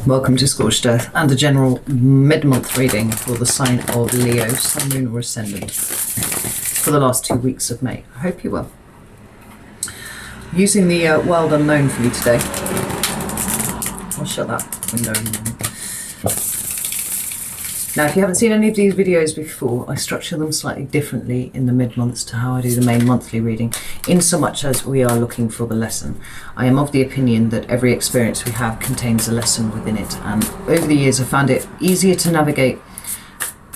Welcome to Scorched Earth and a general mid-month reading for the sign of Leo, Sun, Moon or Ascendant for the last 2 weeks of May. I hope you will. Using the World Unknown for you today. I'll shut that window. Now, if you haven't seen any of these videos before, I structure them slightly differently in the mid-months to how I do the main monthly reading, in so much as we are looking for the lesson. I am of the opinion that every experience we have contains a lesson within it, and over the years I found it easier to navigate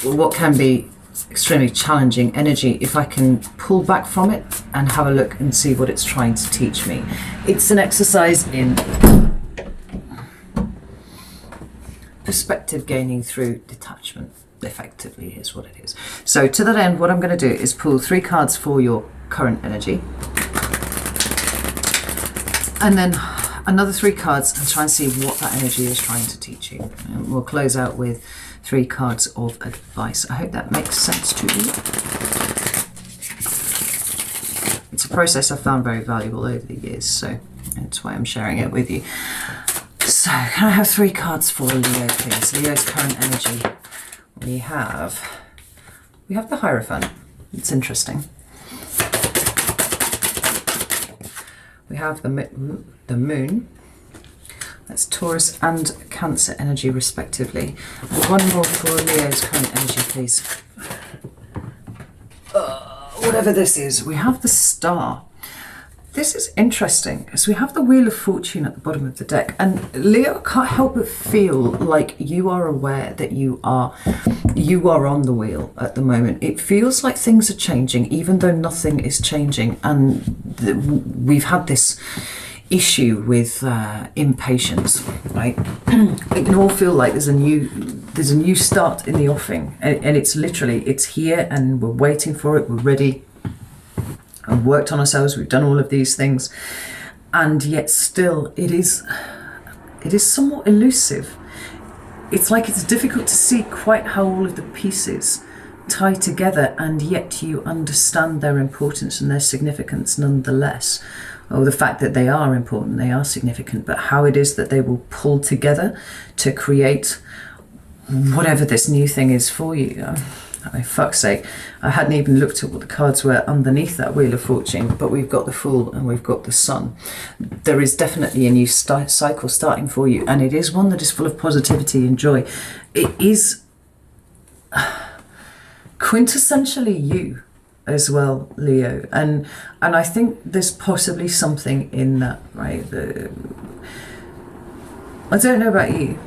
what can be extremely challenging energy if I can pull back from it and have a look and see what it's trying to teach me. It's an exercise in perspective gaining through detachment, effectively, is what it is. So to that end, what I'm going to do is pull 3 cards for your current energy, and then another 3 cards and try and see what that energy is trying to teach you. And we'll close out with 3 cards of advice. I hope that makes sense to you. It's a process I've found very valuable over the years, so that's why I'm sharing it with you. So, can I have 3 cards for Leo, please? Leo's current energy. We have the Hierophant. It's interesting. We have the Moon. That's Taurus and Cancer energy, respectively. And one more for Leo's current energy, please. Whatever this is, we have the Star. This is interesting, as we have the Wheel of Fortune at the bottom of the deck, and Leo can't help but feel like you are aware that you are on the wheel at the moment. It feels like things are changing, even though nothing is changing, and we've had this issue with impatience, right? It can all feel like there's a new start in the offing, and it's literally, it's here, and we're waiting for it. We're ready. I've worked on ourselves, we've done all of these things, and yet still it is somewhat elusive. It's like it's difficult to see quite how all of the pieces tie together, and yet you understand their importance and their significance nonetheless. Or the fact that they are important, they are significant, but how it is that they will pull together to create whatever this new thing is for you. I mean, fuck's sake, I hadn't even looked at what the cards were underneath that Wheel of Fortune, but we've got the Fool and we've got the Sun. There is definitely a new cycle starting for you, and it is one that is full of positivity and joy. It is quintessentially you as well, Leo, and I think there's possibly something in that, right? I don't know about you.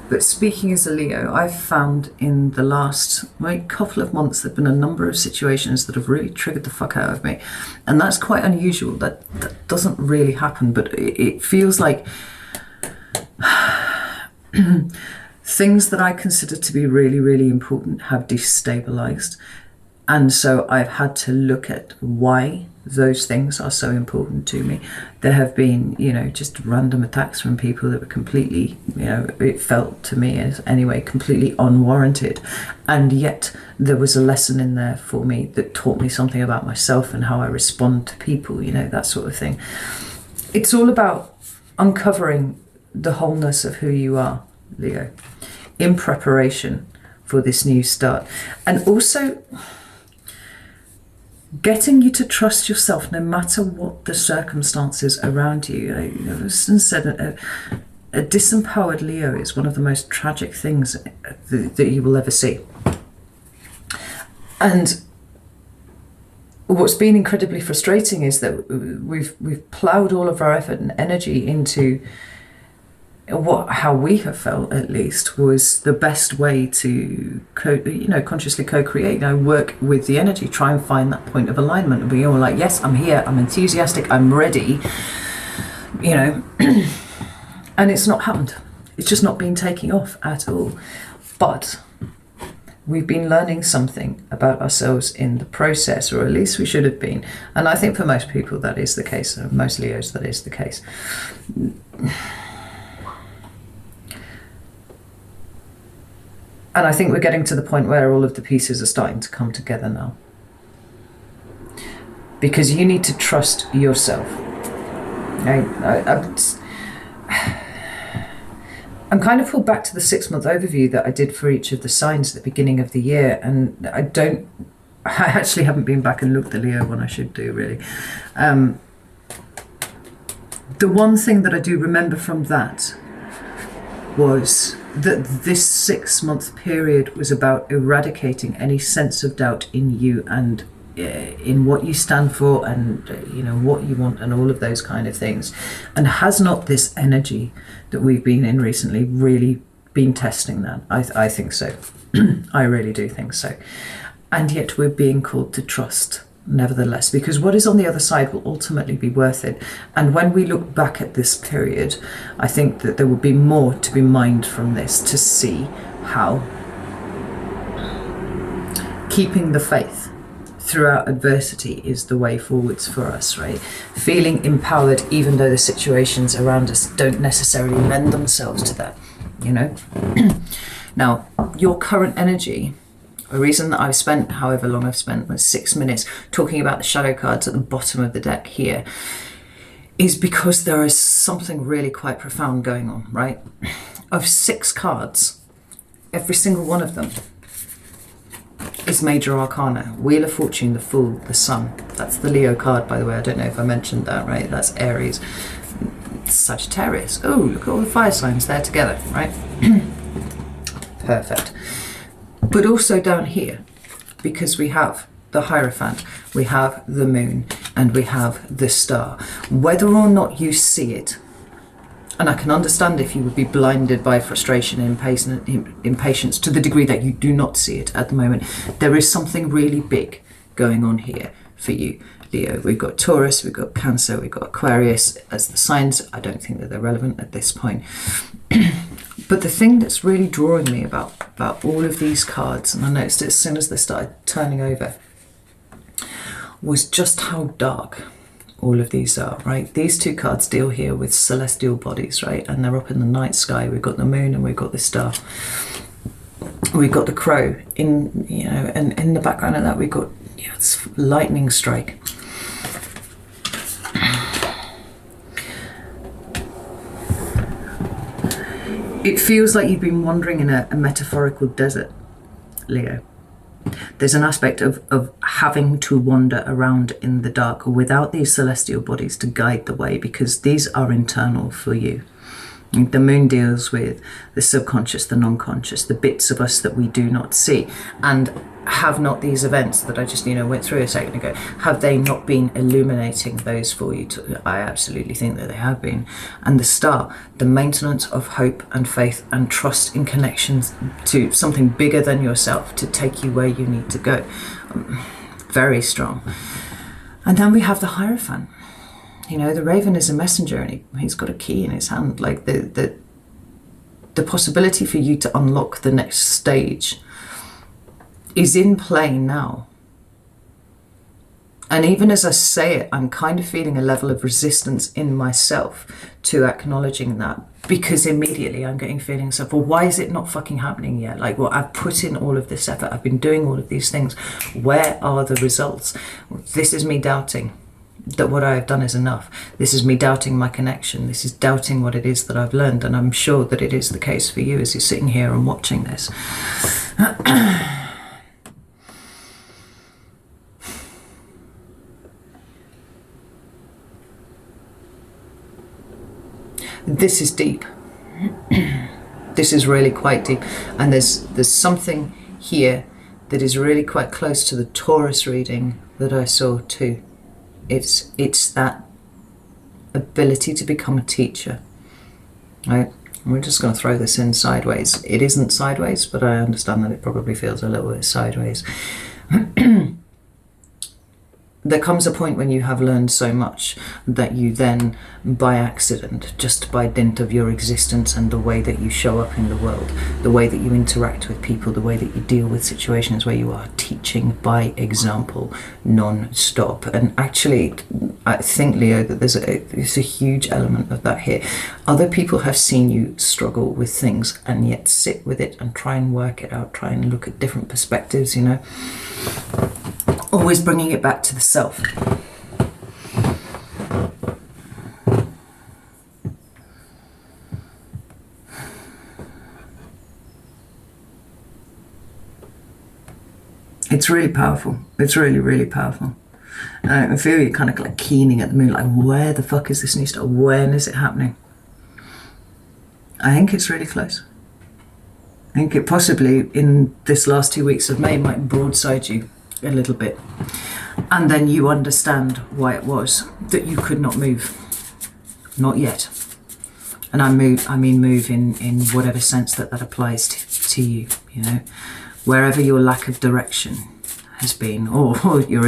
But speaking as a Leo, I've found in the last couple of months there have been a number of situations that have really triggered the fuck out of me. And that's quite unusual. That doesn't really happen, but it feels like things that I consider to be really, really important have destabilized. And so I've had to look at why those things are so important to me. There have been, just random attacks from people that were completely, it felt to me as anyway, completely unwarranted. And yet there was a lesson in there for me that taught me something about myself and how I respond to people, that sort of thing. It's all about uncovering the wholeness of who you are, Leo, in preparation for this new start. And also getting you to trust yourself no matter what the circumstances around you. Said a disempowered Leo is one of the most tragic things that you will ever see. And what's been incredibly frustrating is that we've ploughed all of our effort and energy into how we have felt, at least, was the best way to consciously co-create. Work with the energy, try and find that point of alignment, and be all like, yes, I'm here, I'm enthusiastic, I'm ready, and it's not happened. It's just not been taking off at all. But we've been learning something about ourselves in the process, or at least we should have been. And I think for most people that is the case, or most Leos that is the case. And I think we're getting to the point where all of the pieces are starting to come together now. Because you need to trust yourself. I'm kind of pulled back to the 6-month overview that I did for each of the signs at the beginning of the year, and I actually haven't been back and looked at the Leo one. I should do, really. The one thing that I do remember from that was that this 6-month period was about eradicating any sense of doubt in you and in what you stand for, and what you want, and all of those kind of things. And has not this energy that we've been in recently really been testing that? I think so. I really do think so. And yet we're being called to trust nevertheless, because what is on the other side will ultimately be worth it. And when we look back at this period, I think that there will be more to be mined from this, to see how keeping the faith throughout adversity is the way forwards for us, right? Feeling empowered even though the situations around us don't necessarily lend themselves to that, Now, your current energy, a reason that I've spent however long I've spent, was 6 minutes talking about the shadow cards at the bottom of the deck here, is because there is something really quite profound going on, right? Of 6 cards, every single one of them is major arcana. Wheel of Fortune, the Fool, the Sun. That's the Leo card, by the way. I don't know if I mentioned that, right? That's Aries. Sagittarius. Oh, look at all the fire signs there together, right? Perfect. But also down here, because we have the Hierophant, we have the Moon, and we have the Star. Whether or not you see it, and I can understand if you would be blinded by frustration and impatience to the degree that you do not see it at the moment, there is something really big going on here for you, Leo. We've got Taurus, we've got Cancer, we've got Aquarius as the signs. I don't think that they're relevant at this point. But the thing that's really drawing me about all of these cards, and I noticed it as soon as they started turning over, was just how dark all of these are, right? These 2 cards deal here with celestial bodies, right? And they're up in the night sky. We've got the Moon and we've got the Star. We've got the Crow in, and in the background of that we've got it's lightning strike. It feels like you've been wandering in a metaphorical desert, Leo. There's an aspect of having to wander around in the dark without these celestial bodies to guide the way, because these are internal for you. The Moon deals with the subconscious, the non-conscious, the bits of us that we do not see. And have not these events that I just went through a second ago, have they not been illuminating those for you? I absolutely think that they have been. And the Star, the maintenance of hope and faith and trust in connections to something bigger than yourself to take you where you need to go. Very strong. And then we have the Hierophant. The Raven is a messenger, and he's got a key in his hand. Like the possibility for you to unlock the next stage is in play now. And even as I say it, I'm kind of feeling a level of resistance in myself to acknowledging that, because immediately I'm getting feelings of, well, why is it not fucking happening yet? Like, well, I've put in all of this effort, I've been doing all of these things. Where are the results? This is me doubting that what I have done is enough. This is me doubting my connection. This is doubting what it is that I've learned. And I'm sure that it is the case for you as you're sitting here and watching this. This is deep. This is really quite deep. And there's something here that is really quite close to the Taurus reading that I saw too. It's that ability to become a teacher, right? And we're just going to throw this in sideways. It isn't sideways, but I understand that it probably feels a little bit sideways. There comes a point when you have learned so much that you then, by accident, just by dint of your existence and the way that you show up in the world, the way that you interact with people, the way that you deal with situations, where you are teaching by example non-stop. And actually, I think, Leo, that there's a huge element of that here. Other people have seen you struggle with things and yet sit with it and try and work it out, try and look at different perspectives, always bringing it back to the self. It's really powerful. It's really, really powerful. I feel you kind of like keening at the moon, like where the fuck is this new star? When is it happening? I think it's really close. I think it possibly in this last 2 weeks of May might broadside you a little bit. And then you understand why it was that you could not move. Not yet. And I mean move in whatever sense that applies to you, you know. Wherever your lack of direction has been, or your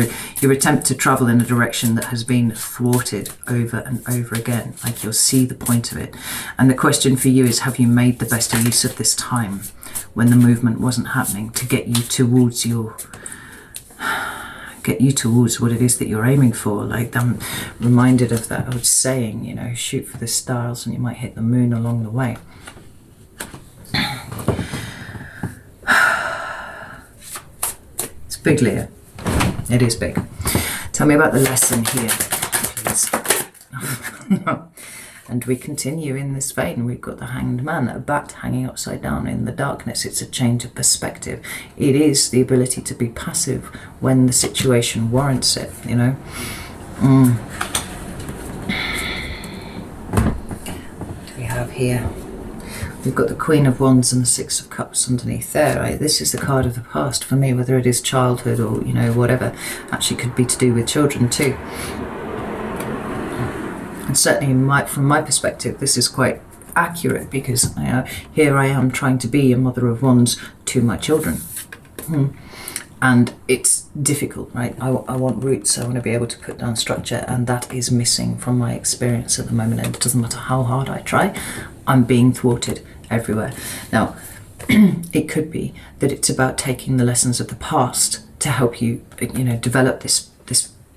attempt to travel in a direction that has been thwarted over and over again, like you'll see the point of it. And the question for you is, have you made the best use of this time when the movement wasn't happening to get you towards what it is that you're aiming for? Like, I'm reminded of that old saying, you know, shoot for the stars and you might hit the moon along the way. It's big, Leah. It is big. Tell me about the lesson here, please. And we continue in this vein. We've got the Hanged Man, a bat hanging upside down in the darkness. It's a change of perspective. It is the ability to be passive when the situation warrants it, you know. What do we have here? We've got the Queen of Wands and the Six of Cups underneath there, right? This is the card of the past for me, whether it is childhood or, you know, whatever. Actually could be to do with children too. And certainly from my perspective, this is quite accurate, because here I am trying to be a mother of wands to my children. And it's difficult, right? I want roots, I want to be able to put down structure, and that is missing from my experience at the moment. And it doesn't matter how hard I try, I'm being thwarted everywhere. Now, it could be that it's about taking the lessons of the past to help you, you know, develop this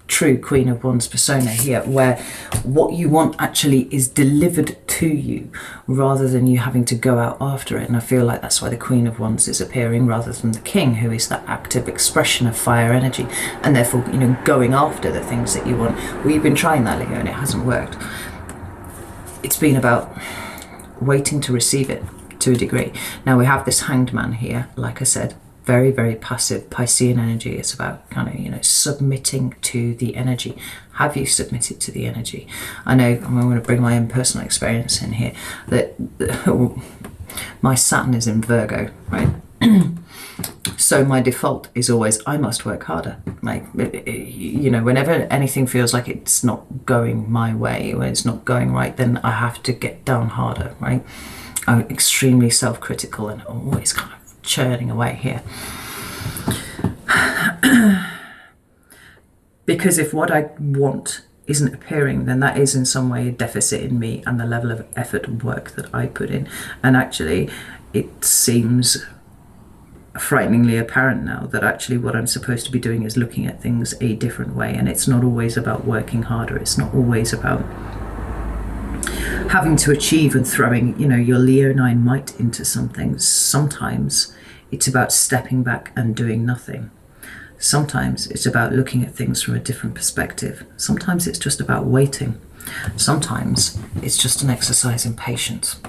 true Queen of Wands persona here, where what you want actually is delivered to you rather than you having to go out after it. And I feel like that's why the Queen of Wands is appearing rather than the King, who is that active expression of fire energy, and therefore, you know, going after the things that you want. Well, you've been trying that, Leo, and it hasn't worked. It's been about waiting to receive it to a degree. Now we have this Hanged Man here, like I said, very, very passive Piscean energy. It's about kind of, you know, submitting to the energy. Have you submitted to the energy? I know I'm going to bring my own personal experience in here, that my Saturn is in Virgo, right? So my default is always, I must work harder. Like, you know, whenever anything feels like it's not going my way, when it's not going right, then I have to get down harder, right? I'm extremely self-critical and always kind of churning away here. Because if what I want isn't appearing, then that is in some way a deficit in me and the level of effort and work that I put in. And actually, it seems frighteningly apparent now that actually what I'm supposed to be doing is looking at things a different way. And it's not always about working harder. It's not always about having to achieve and throwing, you know, your leonine might into something. Sometimes it's about stepping back and doing nothing. Sometimes it's about looking at things from a different perspective. Sometimes it's just about waiting. Sometimes it's just an exercise in patience.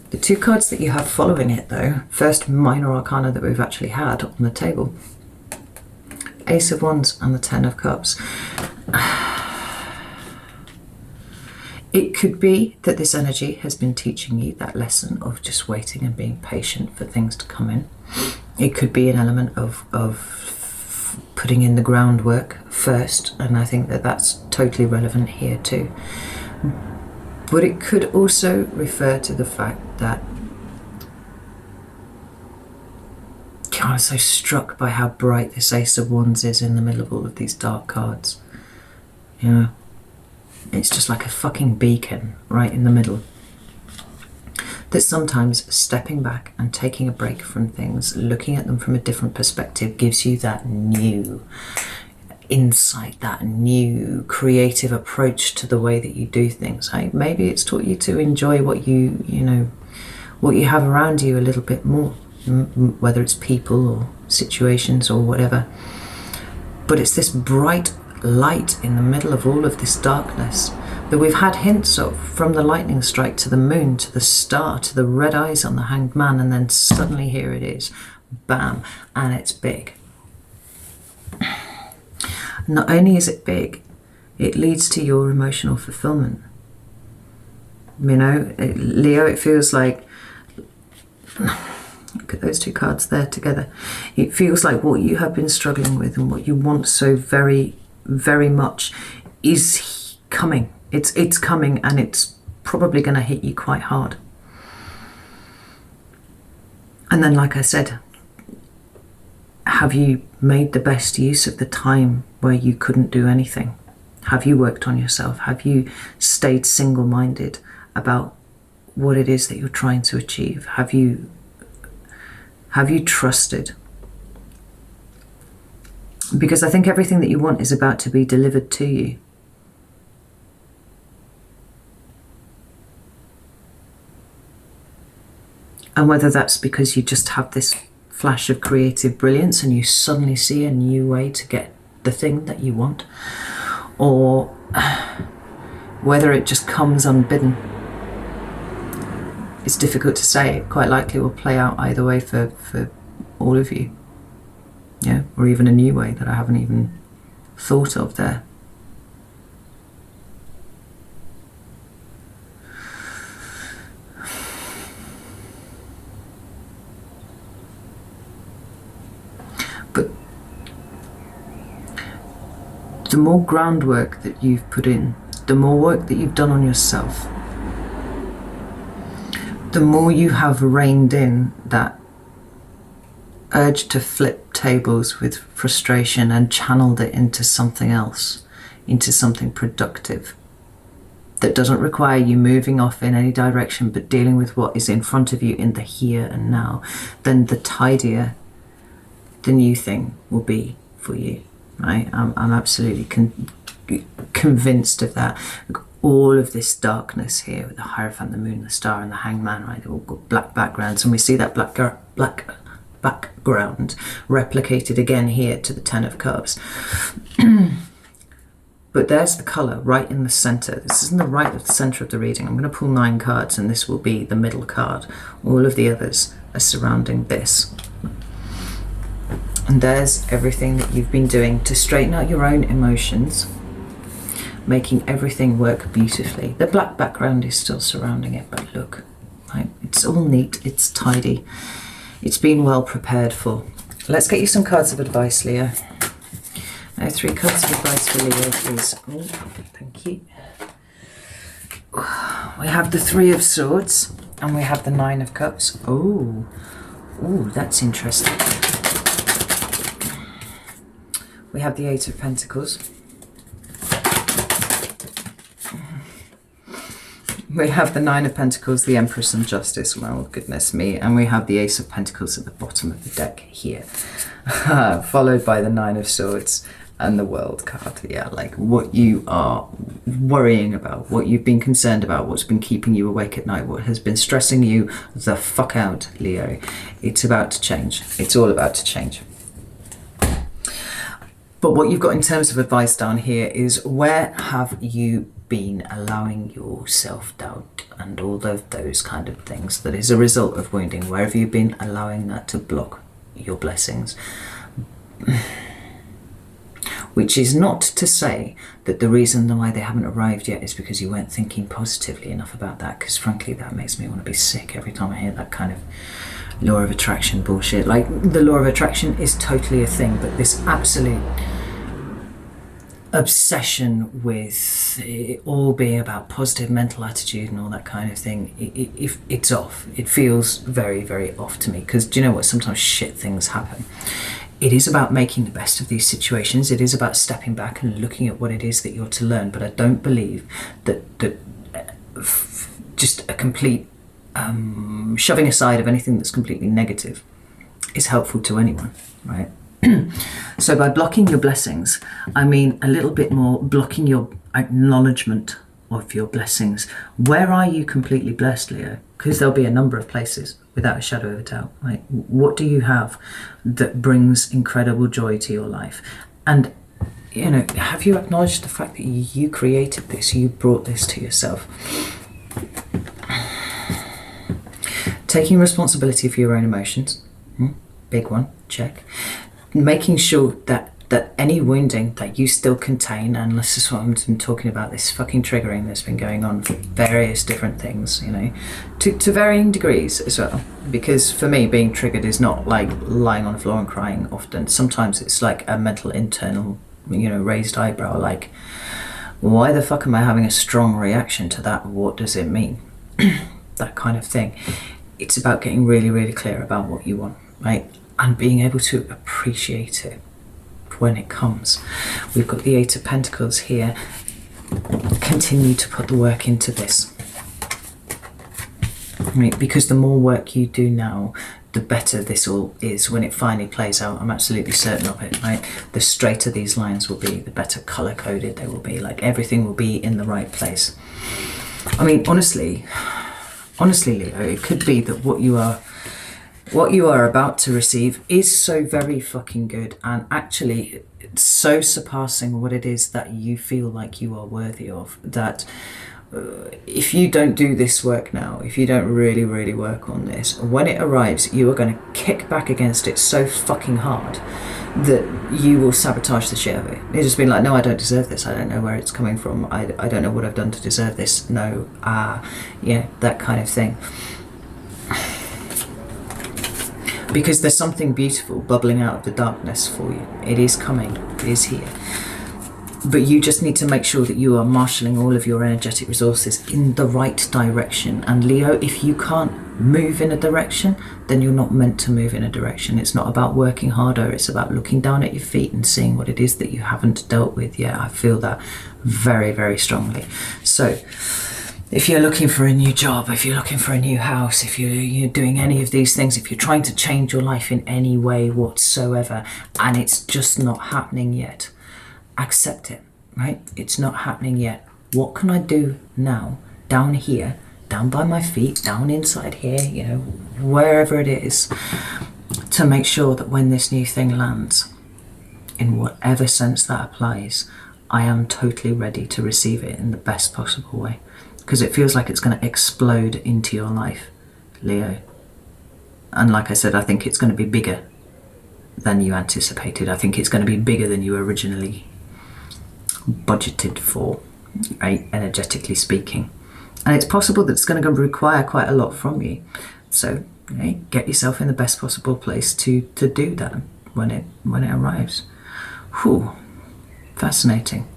The two cards that you have following it, though, first minor arcana that we've actually had on the table, Ace of Wands and the Ten of Cups. It could be that this energy has been teaching you that lesson of just waiting and being patient for things to come in. It could be an element of putting in the groundwork first, and I think that that's totally relevant here too. But it could also refer to the fact that, God, I'm so struck by how bright this Ace of Wands is in the middle of all of these dark cards. You know? It's just like a fucking beacon right in the middle. That sometimes stepping back and taking a break from things, looking at them from a different perspective, gives you that new insight, that new creative approach to the way that you do things. Like maybe it's taught you to enjoy what you know, what you have around you a little bit more, whether it's people or situations or whatever. But it's this bright light in the middle of all of this darkness that we've had hints of, from the lightning strike to the moon to the star to the red eyes on the Hanged Man, and then suddenly here it is, bam, and it's big. Not only is it big, it leads to your emotional fulfillment. You know, Leo, it feels like, look at those two cards there together. It feels like what you have been struggling with and what you want so very, very much is coming. It's coming, and it's probably going to hit you quite hard. And then, like I said, have you made the best use of the time where you couldn't do anything? Have you worked on yourself? Have you stayed single-minded about what it is that you're trying to achieve? Have you trusted? Because I think everything that you want is about to be delivered to you. And whether that's because you just have this flash of creative brilliance and you suddenly see a new way to get the thing that you want, or whether it just comes unbidden. It's difficult to say. It quite likely will play out either way for all of you. Yeah, or even a new way that I haven't even thought of there. But the more groundwork that you've put in, the more work that you've done on yourself, the more you have reined in that urge to flip tables with frustration and channeled it into something else, into something productive that doesn't require you moving off in any direction but dealing with what is in front of you in the here and now, then the tidier the new thing will be for you, right? I'm absolutely convinced of that. All of this darkness here with the Hierophant, the Moon, the Star, and the Hangman, right? They've all got black backgrounds, and we see that black background replicated again here to the Ten of Cups. But there's the colour right in the centre. This is in the right of the centre of the reading. I'm going to pull 9 cards, and this will be the middle card. All of the others are surrounding this. And there's everything that you've been doing to straighten out your own emotions, making everything work beautifully. The black background is still surrounding it, but look, right? It's all neat, it's tidy, it's been well prepared for. Let's get you some cards of advice, Leo. Now 3 cards of advice for Leo, please. Oh, thank you. We have the 3 of Swords, and we have the 9 of Cups. Oh, that's interesting. We have the 8 of Pentacles. We have the 9 of Pentacles, the Empress and Justice, well, goodness me, and we have the Ace of Pentacles at the bottom of the deck here, followed by the 9 of Swords and the World card. Yeah, like what you are worrying about, what you've been concerned about, what's been keeping you awake at night, what has been stressing you the fuck out, Leo. It's about to change. It's all about to change. But what you've got in terms of advice down here is, where have you been allowing your self-doubt and all of those kind of things that is a result of wounding? Where have you been allowing that to block your blessings? Which is not to say that the reason why they haven't arrived yet is because you weren't thinking positively enough about that, because frankly that makes me want to be sick every time I hear that kind of law of attraction bullshit. Like, the law of attraction is totally a thing, but this absolute obsession with it all being about positive mental attitude and all that kind of thing, it's off. It feels very, very off to me, because do you know what? Sometimes shit things happen. It is about making the best of these situations. It is about stepping back and looking at what it is that you're to learn. But I don't believe that just a complete shoving aside of anything that's completely negative is helpful to anyone, right? So by blocking your blessings, I mean a little bit more blocking your acknowledgement of your blessings. Where are you completely blessed, Leo? Because there'll be a number of places, without a shadow of a doubt, right? What do you have that brings incredible joy to your life? And, you know, have you acknowledged the fact that you created this, you brought this to yourself? Taking responsibility for your own emotions. big one, check. Making sure that any wounding that you still contain, and this is what I'm talking about, this fucking triggering that's been going on for various different things, you know, to varying degrees as well. Because for me, being triggered is not like lying on the floor and crying often. Sometimes it's like a mental internal, you know, raised eyebrow, like, why the fuck am I having a strong reaction to that? What does it mean? That kind of thing. It's about getting really, really clear about what you want, right? And being able to appreciate it when it comes. We've got the Eight of Pentacles here. Continue to put the work into this, right? Because the more work you do now, the better this all is when it finally plays out. I'm absolutely certain of it, right? The straighter these lines will be, the better color coded they will be. Like, everything will be in the right place. I mean, honestly, Leo, it could be that what you are about to receive is so very fucking good, and actually so surpassing what it is that you feel like you are worthy of, that if you don't do this work now, if you don't really, really work on this, when it arrives, you are going to kick back against it so fucking hard that you will sabotage the shit of it. You'll just be like, no, I don't deserve this. I don't know where it's coming from. I don't know what I've done to deserve this. No, yeah, that kind of thing. Because there's something beautiful bubbling out of the darkness for you. It is coming. It is here. But you just need to make sure that you are marshalling all of your energetic resources in the right direction. And Leo, if you can't move in a direction, then you're not meant to move in a direction. It's not about working harder. It's about looking down at your feet and seeing what it is that you haven't dealt with yet. I feel that very, very strongly. So if you're looking for a new job, if you're looking for a new house, if you're doing any of these things, if you're trying to change your life in any way whatsoever, and it's just not happening yet, accept it, right? It's not happening yet. What can I do now, down here, down by my feet, down inside here, you know, wherever it is, to make sure that when this new thing lands, in whatever sense that applies, I am totally ready to receive it in the best possible way. Because it feels like it's going to explode into your life, Leo. And like I said, I think it's going to be bigger than you anticipated. I think it's going to be bigger than you originally budgeted for, right? Energetically speaking. And it's possible that it's going to require quite a lot from you. So, you know, get yourself in the best possible place to do that when it arrives. Whew. Fascinating.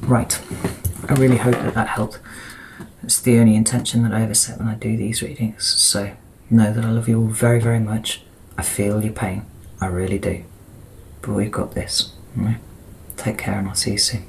Right. I really hope that helped. It's the only intention that I ever set when I do these readings. So know that I love you all very, very much. I feel your pain. I really do. But we've got this. All right? Take care, and I'll see you soon.